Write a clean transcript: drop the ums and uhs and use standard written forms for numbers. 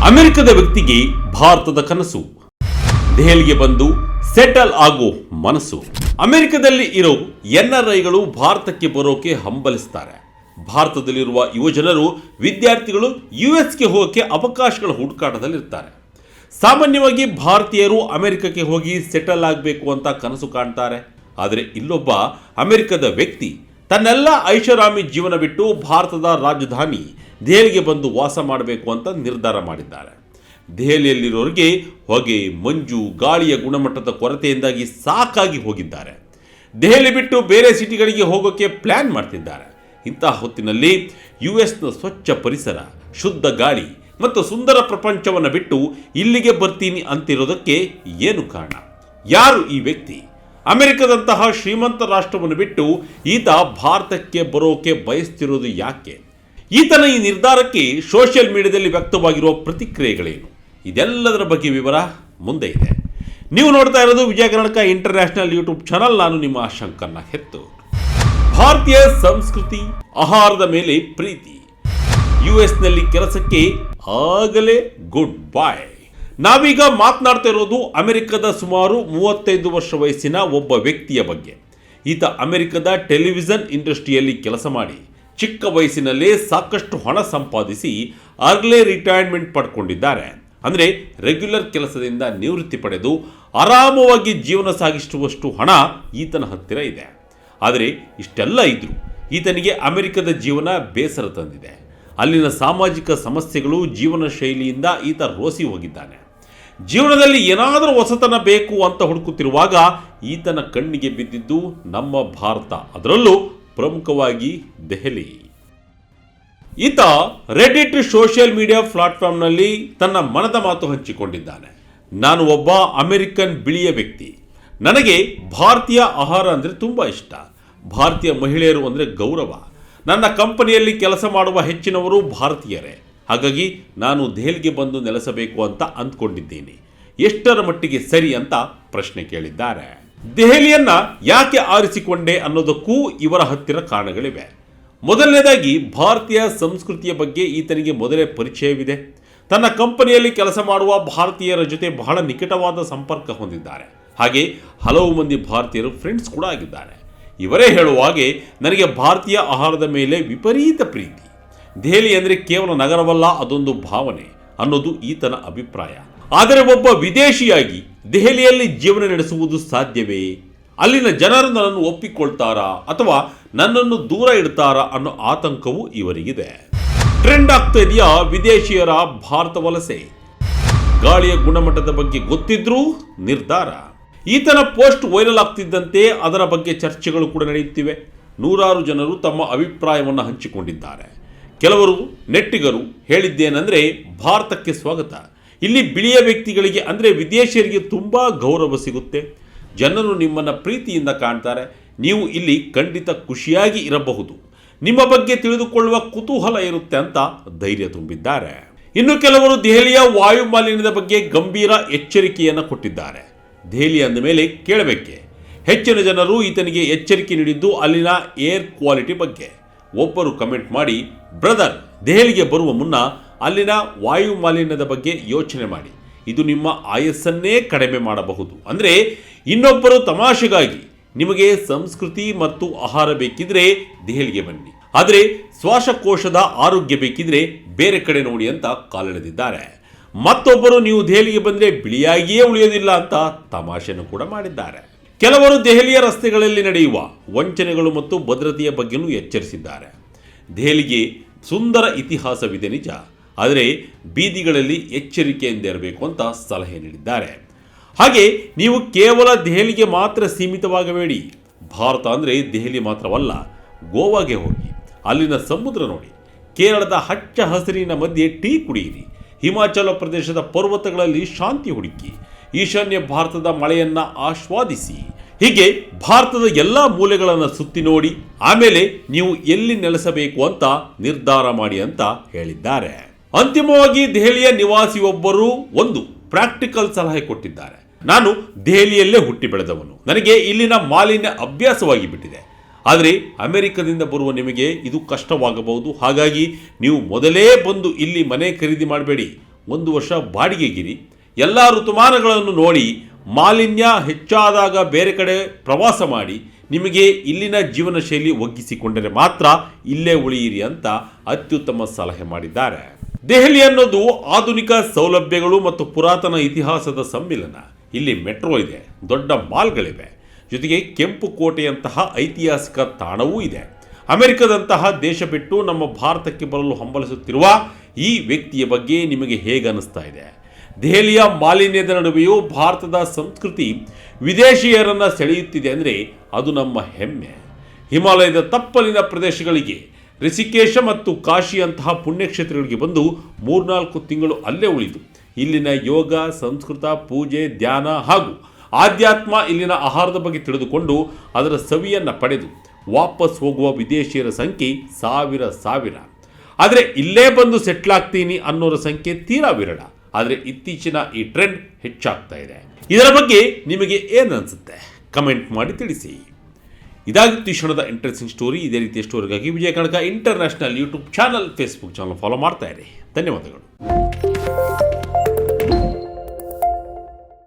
ಅಮೆರಿಕದ ವ್ಯಕ್ತಿಗೆ ಭಾರತದ ಕನಸು, ದೆಹಲಿಗೆ ಬಂದು ಸೆಟಲ್ ಆಗೋ ಮನಸ್ಸು. ಅಮೆರಿಕದಲ್ಲಿ ಇರೋ NRIಗಳು ಭಾರತಕ್ಕೆ ಬರೋಕೆ ಹಂಬಲಿಸ್ತಾರೆ. ಭಾರತದಲ್ಲಿರುವ ಯುವಜನರು, ವಿದ್ಯಾರ್ಥಿಗಳು US ಹೋಗೋಕ್ಕೆ ಅವಕಾಶಗಳ ಹುಡುಕಾಟದಲ್ಲಿರ್ತಾರೆ. ಸಾಮಾನ್ಯವಾಗಿ ಭಾರತೀಯರು ಅಮೆರಿಕಕ್ಕೆ ಹೋಗಿ ಸೆಟಲ್ ಆಗಬೇಕು ಅಂತ ಕನಸು ಕಾಣ್ತಾರೆ. ಆದರೆ ಇಲ್ಲೊಬ್ಬ ಅಮೆರಿಕದ ವ್ಯಕ್ತಿ ತನ್ನೆಲ್ಲ ಐಷಾರಾಮಿ ಜೀವನ ಬಿಟ್ಟು ಭಾರತದ ರಾಜಧಾನಿ ದೆಹಲಿಗೆ ಬಂದು ವಾಸ ಮಾಡಬೇಕು ಅಂತ ನಿರ್ಧಾರ ಮಾಡಿದ್ದಾರೆ. ದೆಹಲಿಯಲ್ಲಿರೋರಿಗೆ ಹೊಗೆ, ಮಂಜು, ಗಾಳಿಯ ಗುಣಮಟ್ಟದ ಕೊರತೆಯಿಂದಾಗಿ ಸಾಕಾಗಿ ಹೋಗಿದ್ದಾರೆ. ದೆಹಲಿ ಬಿಟ್ಟು ಬೇರೆ ಸಿಟಿಗಳಿಗೆ ಹೋಗೋಕ್ಕೆ ಪ್ಲ್ಯಾನ್ ಮಾಡ್ತಿದ್ದಾರೆ. ಇಂತಹ ಹೊತ್ತಿನಲ್ಲಿ US ಸ್ವಚ್ಛ ಪರಿಸರ, ಶುದ್ಧ ಗಾಳಿ ಮತ್ತು ಸುಂದರ ಪ್ರಪಂಚವನ್ನು ಬಿಟ್ಟು ಇಲ್ಲಿಗೆ ಬರ್ತೀನಿ ಅಂತಿರೋದಕ್ಕೆ ಏನು ಕಾರಣ? ಯಾರು ಈ ವ್ಯಕ್ತಿ? ಅಮೆರಿಕದಂತಹ ಶ್ರೀಮಂತ ರಾಷ್ಟ್ರವನ್ನು ಬಿಟ್ಟು ಈತ ಭಾರತಕ್ಕೆ ಬರೋಕೆ ಬಯಸ್ತಿರೋದು ಯಾಕೆ? ಈತನ ಈ ನಿರ್ಧಾರಕ್ಕೆ ಸೋಷಿಯಲ್ ಮೀಡಿಯಾದಲ್ಲಿ ವ್ಯಕ್ತವಾಗಿರುವ ಪ್ರತಿಕ್ರಿಯೆಗಳೇನು? ಇದೆಲ್ಲದರ ಬಗ್ಗೆ ವಿವರ ಮುಂದೆ ಇದೆ. ನೀವು ನೋಡ್ತಾ ಇರೋದು Vijaya Karnataka international YouTube channel. ನಾನು ನಿಮ್ಮ ಶಂಕರ್ನ ಹೆತ್ತು. ಭಾರತೀಯ ಸಂಸ್ಕೃತಿ, ಆಹಾರದ ಮೇಲೆ ಪ್ರೀತಿ, US ಕೆಲಸಕ್ಕೆ ಆಗಲೇ ಗುಡ್ ಬೈ. ನಾವೀಗ ಮಾತನಾಡ್ತಾ ಇರೋದು ಅಮೆರಿಕದ ಸುಮಾರು 35 ವರ್ಷ ವಯಸ್ಸಿನ ಒಬ್ಬ ವ್ಯಕ್ತಿಯ ಬಗ್ಗೆ. ಈತ ಅಮೆರಿಕದ ಟೆಲಿವಿಷನ್ ಇಂಡಸ್ಟ್ರಿಯಲ್ಲಿ ಕೆಲಸ ಮಾಡಿ ಚಿಕ್ಕ ವಯಸ್ಸಿನಲ್ಲೇ ಸಾಕಷ್ಟು ಹಣ ಸಂಪಾದಿಸಿ ಅರ್ಲಿ ರಿಟೈರ್ಮೆಂಟ್ ಪಡ್ಕೊಂಡಿದ್ದಾರೆ. ಅಂದರೆ ರೆಗ್ಯುಲರ್ ಕೆಲಸದಿಂದ ನಿವೃತ್ತಿ ಪಡೆದು ಆರಾಮವಾಗಿ ಜೀವನ ಸಾಗಿಸುವಷ್ಟು ಹಣ ಈತನ ಹತ್ತಿರ ಇದೆ. ಆದರೆ ಇಷ್ಟೆಲ್ಲ ಇದ್ರೂ ಈತನಿಗೆ ಅಮೆರಿಕದ ಜೀವನ ಬೇಸರ ತಂದಿದೆ. ಅಲ್ಲಿನ ಸಾಮಾಜಿಕ ಸಮಸ್ಯೆಗಳು, ಜೀವನ ಶೈಲಿಯಿಂದ ಈತ ರೋಸಿ ಹೋಗಿದ್ದಾನೆ. ಜೀವನದಲ್ಲಿ ಏನಾದರೂ ಹೊಸತನ ಬೇಕು ಅಂತ ಹುಡುಕುತ್ತಿರುವಾಗ ಈತನ ಕಣ್ಣಿಗೆ ಬಿದ್ದಿದ್ದು ನಮ್ಮ ಭಾರತ, ಅದರಲ್ಲೂ ಪ್ರಮುಖವಾಗಿ ದೆಹಲಿ. ಈತ ರೆಡಿಟ್ ಸೋಷಿಯಲ್ ಮೀಡಿಯಾ ಪ್ಲಾಟ್ಫಾರ್ಮ್ನಲ್ಲಿ ತನ್ನ ಮನದ ಮಾತು ಹಂಚಿಕೊಂಡಿದ್ದಾನೆ. ನಾನು ಒಬ್ಬ ಅಮೆರಿಕನ್ ಬಿಳಿಯ ವ್ಯಕ್ತಿ. ನನಗೆ ಭಾರತೀಯ ಆಹಾರ ಅಂದರೆ ತುಂಬ ಇಷ್ಟ. ಭಾರತೀಯ ಮಹಿಳೆಯರು ಅಂದರೆ ಗೌರವ. ನನ್ನ ಕಂಪನಿಯಲ್ಲಿ ಕೆಲಸ ಮಾಡುವ ಹೆಚ್ಚಿನವರು ಭಾರತೀಯರೇ. ಹಾಗಾಗಿ ನಾನು ದೆಹಲಿಗೆ ಬಂದು ನೆಲೆಸಬೇಕು ಅಂತ ಅಂದ್ಕೊಂಡಿದ್ದೀನಿ. ಎಷ್ಟರ ಮಟ್ಟಿಗೆ ಸರಿ ಅಂತ ಪ್ರಶ್ನೆ ಕೇಳಿದ್ದಾರೆ. ದೆಹಲಿಯನ್ನ ಯಾಕೆ ಆರಿಸಿಕೊಂಡೆ ಅನ್ನೋದಕ್ಕೂ ಇವರ ಹತ್ತಿರ ಕಾರಣಗಳಿವೆ. ಮೊದಲನೇದಾಗಿ ಭಾರತೀಯ ಸಂಸ್ಕೃತಿಯ ಬಗ್ಗೆ ಈತನಿಗೆ ಮೊದಲೇ ಪರಿಚಯವಿದೆ. ತನ್ನ ಕಂಪನಿಯಲ್ಲಿ ಕೆಲಸ ಮಾಡುವ ಭಾರತೀಯರ ಜೊತೆ ಬಹಳ ನಿಕಟವಾದ ಸಂಪರ್ಕ ಹೊಂದಿದ್ದಾರೆ. ಹಾಗೆ ಹಲವು ಮಂದಿ ಭಾರತೀಯರು ಫ್ರೆಂಡ್ಸ್ ಕೂಡ ಆಗಿದ್ದಾರೆ. ಇವರೇ ಹೇಳುವ ಹಾಗೆ ನನಗೆ ಭಾರತೀಯ ಆಹಾರದ ಮೇಲೆ ವಿಪರೀತ ಪ್ರೀತಿ. ದೆಹಲಿ ಅಂದರೆ ಕೇವಲ ನಗರವಲ್ಲ, ಅದೊಂದು ಭಾವನೆ ಅನ್ನೋದು ಈತನ ಅಭಿಪ್ರಾಯ. ಆದರೆ ಒಬ್ಬ ವಿದೇಶಿಯಾಗಿ ದೆಹಲಿಯಲ್ಲಿ ಜೀವನ ನಡೆಸುವುದು ಸಾಧ್ಯವೇ? ಅಲ್ಲಿನ ಜನರು ನನ್ನನ್ನು ಒಪ್ಪಿಕೊಳ್ತಾರಾ ಅಥವಾ ನನ್ನನ್ನು ದೂರ ಇಡ್ತಾರಾ ಅನ್ನೋ ಆತಂಕವೂ ಇವರಿಗಿದೆ. ಟ್ರೆಂಡ್ ಆಗ್ತಾ ಇದೆಯಾ ವಿದೇಶಿಯರ ಭಾರತ ವಲಸೆ? ಗಾಳಿಯ ಗುಣಮಟ್ಟದ ಬಗ್ಗೆ ಗೊತ್ತಿದ್ರೂ ನಿರ್ಧಾರ. ಈತನ ಪೋಸ್ಟ್ ವೈರಲ್ ಆಗ್ತಿದ್ದಂತೆ ಅದರ ಬಗ್ಗೆ ಚರ್ಚೆಗಳು ಕೂಡ ನಡೆಯುತ್ತಿವೆ. ನೂರಾರು ಜನರು ತಮ್ಮ ಅಭಿಪ್ರಾಯವನ್ನು ಹಂಚಿಕೊಂಡಿದ್ದಾರೆ. ಕೆಲವರು ನೆಟ್ಟಿಗರು ಹೇಳಿದ್ದೇನೆಂದರೆ, ಭಾರತಕ್ಕೆ ಸ್ವಾಗತ. ಇಲ್ಲಿ ಬಿಳಿಯ ವ್ಯಕ್ತಿಗಳಿಗೆ ಅಂದರೆ ವಿದೇಶಿಯರಿಗೆ ತುಂಬ ಗೌರವ ಸಿಗುತ್ತೆ. ಜನರು ನಿಮ್ಮನ್ನು ಪ್ರೀತಿಯಿಂದ ಕಾಣ್ತಾರೆ. ನೀವು ಇಲ್ಲಿ ಖಂಡಿತ ಖುಷಿಯಾಗಿ ಇರಬಹುದು. ನಿಮ್ಮ ಬಗ್ಗೆ ತಿಳಿದುಕೊಳ್ಳುವ ಕುತೂಹಲ ಇರುತ್ತೆ ಅಂತ ಧೈರ್ಯ ತುಂಬಿದ್ದಾರೆ. ಇನ್ನು ಕೆಲವರು ದೆಹಲಿಯ ವಾಯು ಮಾಲಿನ್ಯದ ಬಗ್ಗೆ ಗಂಭೀರ ಎಚ್ಚರಿಕೆಯನ್ನು ಕೊಟ್ಟಿದ್ದಾರೆ. ದೆಹಲಿ ಅಂದ ಮೇಲೆ ಕೇಳಬೇಕೆ? ಹೆಚ್ಚಿನ ಜನರು ಈತನಿಗೆ ಎಚ್ಚರಿಕೆ ನೀಡಿದ್ದು ಅಲ್ಲಿನ ಏರ್ ಕ್ವಾಲಿಟಿ ಬಗ್ಗೆ. ಒಬ್ಬರು ಕಮೆಂಟ್ ಮಾಡಿ, ಬ್ರದರ್, ದೆಹಲಿಗೆ ಬರುವ ಮುನ್ನ ಅಲ್ಲಿನ ವಾಯು ಮಾಲಿನ್ಯದ ಬಗ್ಗೆ ಯೋಚನೆ ಮಾಡಿ. ಇದು ನಿಮ್ಮ ಆಯಸ್ಸನ್ನೇ ಕಡಿಮೆ ಮಾಡಬಹುದು. ಅಂದರೆ ಇನ್ನೊಬ್ಬರು ತಮಾಷೆಗಾಗಿ ನಿಮಗೆ ಸಂಸ್ಕೃತಿ ಮತ್ತು ಆಹಾರ ಬೇಕಿದ್ರೆ ದೆಹಲಿಗೆ ಬನ್ನಿ, ಆದರೆ ಶ್ವಾಸಕೋಶದ ಆರೋಗ್ಯ ಬೇಕಿದ್ರೆ ಬೇರೆ ಕಡೆ ನೋಡಿ ಅಂತ ಕಾಲೆಳೆದಿದ್ದಾರೆ. ಮತ್ತೊಬ್ಬರು ನೀವು ದೆಹಲಿಗೆ ಬಂದರೆ ಬಿಳಿಯಾಗಿಯೇ ಉಳಿಯೋದಿಲ್ಲ ಅಂತ ತಮಾಷೆನೂ ಕೂಡ ಮಾಡಿದ್ದಾರೆ. ಕೆಲವರು ದೆಹಲಿಯ ರಸ್ತೆಗಳಲ್ಲಿ ನಡೆಯುವ ವಂಚನೆಗಳು ಮತ್ತು ಭದ್ರತೆಯ ಬಗ್ಗೆಯೂ ಎಚ್ಚರಿಸಿದ್ದಾರೆ. ದೆಹಲಿಗೆ ಸುಂದರ ಇತಿಹಾಸವಿದೆ ನಿಜ, ಆದರೆ ಬೀದಿಗಳಲ್ಲಿ ಎಚ್ಚರಿಕೆಯಿಂದ ಇರಬೇಕು ಅಂತ ಸಲಹೆ ನೀಡಿದ್ದಾರೆ. ಹಾಗೆ ನೀವು ಕೇವಲ ದೆಹಲಿಗೆ ಮಾತ್ರ ಸೀಮಿತವಾಗಬೇಡಿ. ಭಾರತ ಅಂದರೆ ದೆಹಲಿ ಮಾತ್ರವಲ್ಲ, ಗೋವಾಗೆ ಹೋಗಿ ಅಲ್ಲಿನ ಸಮುದ್ರ ನೋಡಿ, ಕೇರಳದ ಹಚ್ಚ ಹಸಿರಿನ ಮಧ್ಯೆ ಟೀ ಕುಡಿಯಿರಿ, ಹಿಮಾಚಲ ಪ್ರದೇಶದ ಪರ್ವತಗಳಲ್ಲಿ ಶಾಂತಿ ಹುಡುಕಿ, ಈಶಾನ್ಯ ಭಾರತದ ಮಳೆಯನ್ನ ಆಸ್ವಾದಿಸಿ. ಹೀಗೆ ಭಾರತದ ಎಲ್ಲ ಮೂಲೆಗಳನ್ನು ಸುತ್ತಿ ನೋಡಿ, ಆಮೇಲೆ ನೀವು ಎಲ್ಲಿ ನೆಲೆಸಬೇಕು ಅಂತ ನಿರ್ಧಾರ ಮಾಡಿ ಅಂತ ಹೇಳಿದ್ದಾರೆ. ಅಂತಿಮವಾಗಿ ದೆಹಲಿಯ ನಿವಾಸಿಯೊಬ್ಬರು ಒಂದು ಪ್ರಾಕ್ಟಿಕಲ್ ಸಲಹೆ ಕೊಟ್ಟಿದ್ದಾರೆ. ನಾನು ದೆಹಲಿಯಲ್ಲೇ ಹುಟ್ಟಿ ಬೆಳೆದವನು, ನನಗೆ ಇಲ್ಲಿನ ಮಾಲಿನ್ಯ ಅಭ್ಯಾಸವಾಗಿ ಬಿಟ್ಟಿದೆ. ಆದರೆ ಅಮೆರಿಕದಿಂದ ಬರುವ ನಿಮಗೆ ಇದು ಕಷ್ಟವಾಗಬಹುದು. ಹಾಗಾಗಿ ನೀವು ಮೊದಲೇ ಬಂದು ಇಲ್ಲಿ ಮನೆ ಖರೀದಿ ಮಾಡಬೇಡಿ. 1 ವರ್ಷ ಬಾಡಿಗೆಗಿರಿ. ಎಲ್ಲ ಋತುಮಾನಗಳನ್ನು ನೋಡಿ, ಮಾಲಿನ್ಯ ಹೆಚ್ಚಾದಾಗ ಬೇರೆ ಕಡೆ ಪ್ರವಾಸ ಮಾಡಿ, ನಿಮಗೆ ಇಲ್ಲಿನ ಜೀವನ ಶೈಲಿ ಒಗ್ಗಿಸಿಕೊಂಡರೆ ಮಾತ್ರ ಇಲ್ಲೇ ಉಳಿಯಿರಿ ಅಂತ ಅತ್ಯುತ್ತಮ ಸಲಹೆ ಮಾಡಿದ್ದಾರೆ. ದೆಹಲಿ ಅನ್ನೋದು ಆಧುನಿಕ ಸೌಲಭ್ಯಗಳು ಮತ್ತು ಪುರಾತನ ಇತಿಹಾಸದ ಸಮ್ಮಿಲನ. ಇಲ್ಲಿ ಮೆಟ್ರೋ ಇದೆ, ದೊಡ್ಡ ಮಾಲ್ಗಳಿವೆ, ಜೊತೆಗೆ ಕೆಂಪು ಕೋಟೆಯಂತಹ ಐತಿಹಾಸಿಕ ತಾಣವೂ ಇದೆ. ಅಮೆರಿಕದಂತಹ ದೇಶ ಬಿಟ್ಟು ನಮ್ಮ ಭಾರತಕ್ಕೆ ಬರಲು ಹಂಬಲಿಸುತ್ತಿರುವ ಈ ವ್ಯಕ್ತಿಯ ಬಗ್ಗೆ ನಿಮಗೆ ಹೇಗೆ ಅನಿಸ್ತಾ ಇದೆ? ದೆಹಲಿಯ ಮಾಲಿನ್ಯದ ನಡುವೆಯೂ ಭಾರತದ ಸಂಸ್ಕೃತಿ ವಿದೇಶಿಯರನ್ನು ಸೆಳೆಯುತ್ತಿದೆ ಅಂದರೆ ಅದು ನಮ್ಮ ಹೆಮ್ಮೆ. ಹಿಮಾಲಯದ ತಪ್ಪಲಿನ ಪ್ರದೇಶಗಳಿಗೆ, ಋಷಿಕೇಶ ಮತ್ತು ಕಾಶಿಯಂತಹ ಪುಣ್ಯಕ್ಷೇತ್ರಗಳಿಗೆ ಬಂದು 3-4 ತಿಂಗಳು ಅಲ್ಲೇ ಉಳಿದು ಇಲ್ಲಿನ ಯೋಗ, ಸಂಸ್ಕೃತ, ಪೂಜೆ, ಧ್ಯಾನ ಹಾಗೂ ಆಧ್ಯಾತ್ಮ, ಇಲ್ಲಿನ ಆಹಾರದ ಬಗ್ಗೆ ತಿಳಿದುಕೊಂಡು ಅದರ ಸವಿಯನ್ನು ಪಡೆದು ವಾಪಸ್ ಹೋಗುವ ವಿದೇಶಿಯರ ಸಂಖ್ಯೆ ಸಾವಿರ. ಆದರೆ ಇಲ್ಲೇ ಬಂದು ಸೆಟ್ಲ್ ಆಗ್ತೀನಿ ಅನ್ನೋರ ಸಂಖ್ಯೆ ತೀರಾ ವಿರಳ. ಆದರೆ ಇತ್ತೀಚಿನ ಈ ಟ್ರೆಂಡ್ ಹೆಚ್ಚಾಗ್ತಾ ಇದೆ. ಇದರ ಬಗ್ಗೆ ನಿಮಗೆ ಏನು ಅನಿಸುತ್ತೆ? ಕಮೆಂಟ್ ಮಾಡಿ ತಿಳಿಸಿ. ಇದಾಗಿತ್ತು ಈ ಕ್ಷಣದ ಇಂಟ್ರೆಸ್ಟಿಂಗ್ ಸ್ಟೋರಿ. ಇದೇ ರೀತಿಯ ಸ್ಟೋರಿಗಾಗಿ Vijaya Kanaka international YouTube channel, Facebook channel follow ಮಾಡ್ತಾ ಇರಿ. ಧನ್ಯವಾದಗಳು.